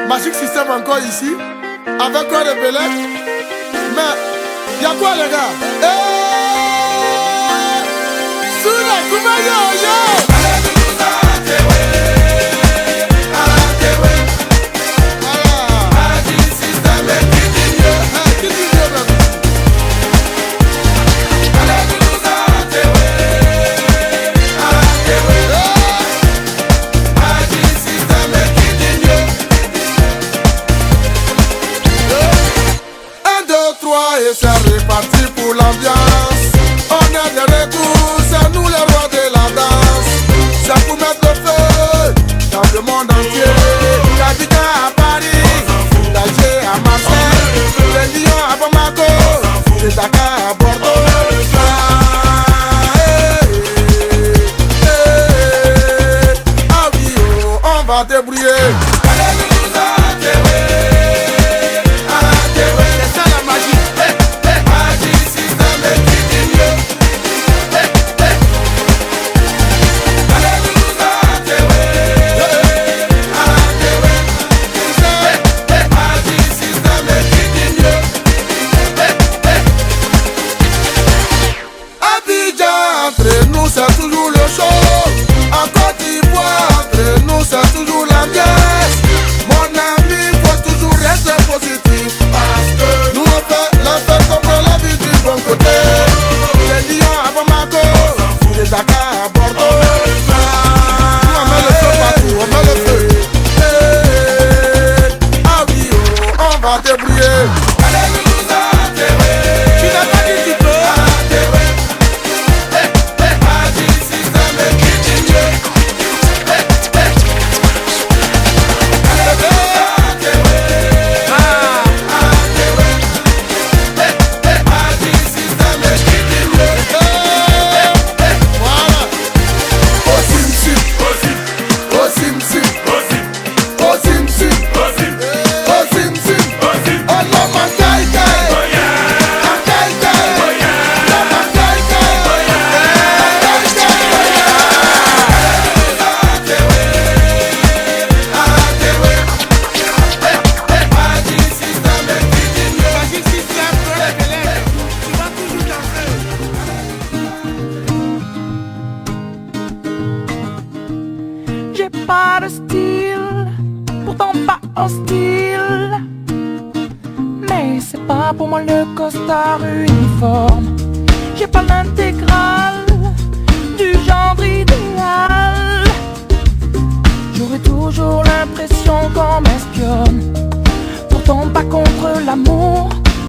Magic System encore ici, avec quoi de Belek. Mais, y'a quoi les gars? Sous la Koumayo, yo! Et c'est reparti pour l'ambiance. On est de retour, c'est nous les rois de la danse. C'est pour mettre le feu dans le monde entier. Capita à Paris, d'Alger à Marseille, de Lyon à Bamako, de Dakar à Bordeaux. Ah oui, oh, on va débrouiller. Entre nous c'est toujours le show. En Côte d'Ivoire, entre nous c'est toujours l'ambiance. Mon ami, faut toujours rester positif, parce que nous on fait la fête, on prend la vie du bon côté. De Lyon à Bamako, de Dakar à Bordeaux. Nous on met le feu partout, on met le feu. Ah oui, oh, on va débrouiller. Tu n'as pas dit tu peux. J'ai pas de style, pourtant pas hostile. Mais c'est pas pour moi le costard uniforme. J'ai pas l'intégrale du genre idéal. J'aurais toujours l'impression qu'on m'espionne. Pourtant pas contre l'amour,